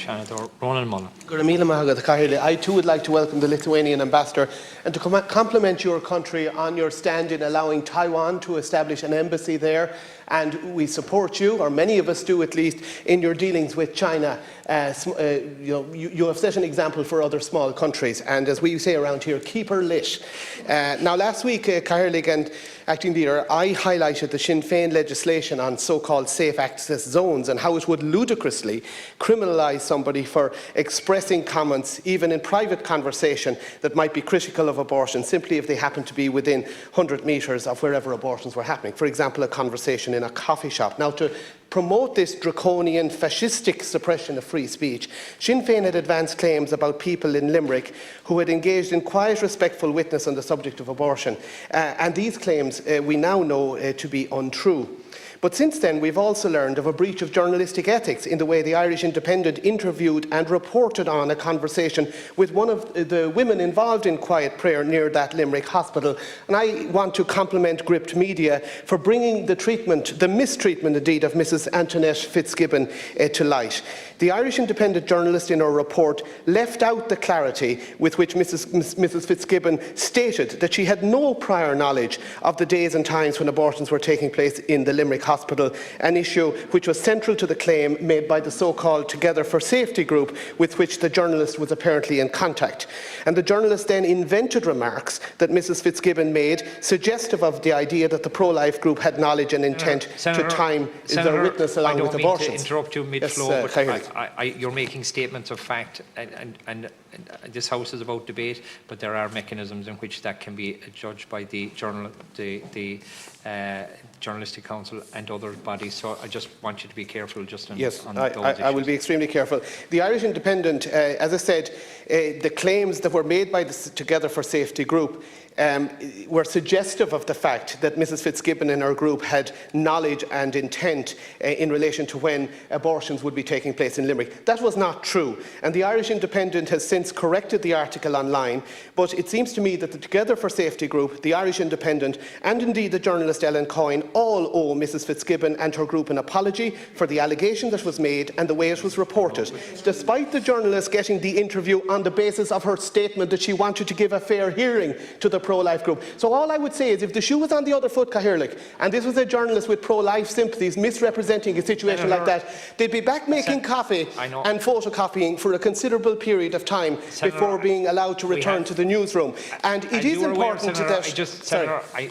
Senatpr Rónán Mullen. I too would like to welcome the Lithuanian ambassador and to compliment your country on your stand in allowing Taiwan to establish an embassy there. And we support you, or many of us do at least, in your dealings with China. You have set an example for other small countries, and as we say around here, keep her lit. Now, last week, Cathaoirleach and Acting Leader, I highlighted the Sinn Féin legislation on so-called safe access zones and how it would ludicrously criminalise somebody for expressing comments, even in private conversation, that might be critical of abortion, simply if they happen to be within 100 metres of wherever abortions were happening. For example, a conversation in a coffee shop. Now, to promote this draconian, fascistic suppression of free speech, Sinn Féin had advanced claims about people in Limerick who had engaged in quiet, respectful witness on the subject of abortion. And these claims we now know to be untrue. But since then, we've also learned of a breach of journalistic ethics in the way the Irish Independent interviewed and reported on a conversation with one of the women involved in quiet prayer near that Limerick hospital. And I want to compliment Gript Media for bringing the mistreatment indeed, of Mrs. Antoinette Fitzgibbon to light. The Irish Independent journalist in her report left out the clarity with which Mrs. Fitzgibbon stated that she had no prior knowledge of the days and times when abortions were taking place in the Limerick hospital, an issue which was central to the claim made by the so-called Together for Safety group with which the journalist was apparently in contact. And the journalist then invented remarks that Mrs. Fitzgibbon made, suggestive of the idea that the pro-life group had knowledge and intent to time their witness along with abortions. I don't mean to interrupt you mid-flow, but you're making statements of fact, and this House is about debate, but there are mechanisms in which that can be judged by the Journalistic Council and other bodies. So I just want you to be careful just on, yes, on those issues. I will be extremely careful. The Irish Independent, as I said, the claims that were made by the Together for Safety group were suggestive of the fact that Mrs. Fitzgibbon and her group had knowledge and intent in relation to when abortions would be taking place in Limerick. That was not true, and the Irish Independent has since corrected the article online, but it seems to me that the Together for Safety group, the Irish Independent, and indeed the journalist Ellen Coyne all owe Mrs. Fitzgibbon and her group an apology for the allegation that was made and the way it was reported, despite the journalist getting the interview on the basis of her statement that she wanted to give a fair hearing to the pro-life group. So all I would say is, if the shoe was on the other foot, Cathaoirleach, and this was a journalist with pro-life sympathies misrepresenting a situation like that, they'd be back making coffee and photocopying for a considerable period of time before being allowed to return to the newsroom. And it is important that...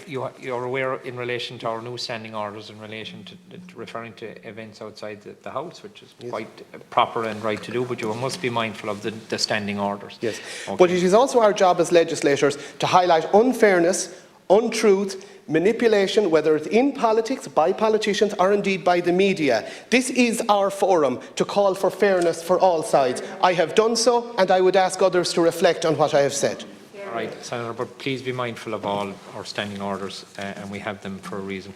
You're aware in relation to our new standing orders in relation to referring to events outside the House, which is quite proper and right to do, but you must be mindful of the standing orders. Yes, okay. But it is also our job as legislators to highlight unfairness, untruth, manipulation, whether it's in politics, by politicians, or indeed by the media. This is our forum to call for fairness for all sides. I have done so, and I would ask others to reflect on what I have said. All right, Senator, but please be mindful of all our standing orders, and we have them for a reason,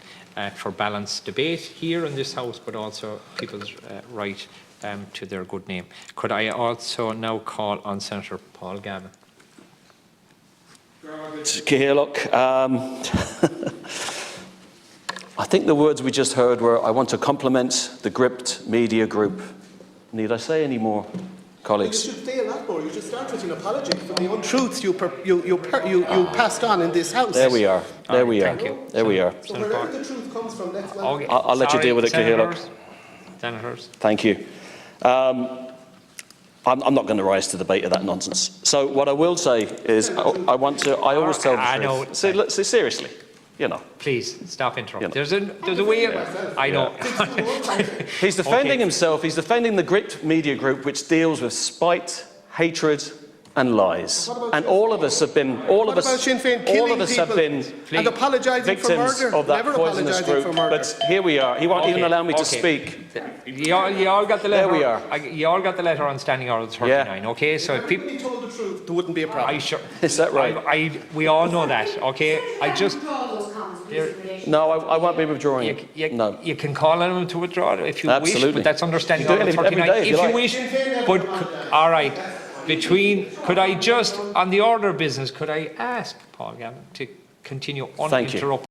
for balanced debate here in this House, but also people's right to their good name. Could I also now call on Senator Paul Gavin? Cathaoirleach, I think the words we just heard were, I want to compliment the Gript Media Group. Need I say any more, colleagues? You should say a lot more. You should start with an apology for the untruths you passed on in this House. There we are. There we are. Thank you. There we are. So wherever the truth comes from, let's okay. I'll let you deal with it, Cathaoirleach. Senators. Thank you. I'm not going to rise to the debate of that nonsense. So what I will say is, I always tell the truth. See, seriously, you know. Please stop interrupting. You know. There's a way. I know. He's defending himself. He's defending the Gript Media Group, which deals with spite, hatred, and lies. And all of us have been. All of us have been victims of that poisonous group. But here we are. He won't even allow me to speak. You all got the letter. There we are. You all got the letter on standing order 39. Okay, so if people told the truth, there wouldn't be a problem. Is that right? We all know that. Okay, No, I won't be withdrawing it. No. You can call on him to withdraw if you Absolutely. wish, but that's understanding You do order it every 39 day if you wish. But all right, could I just on the order of business, could I ask Paul Gavin to continue uninterrupted?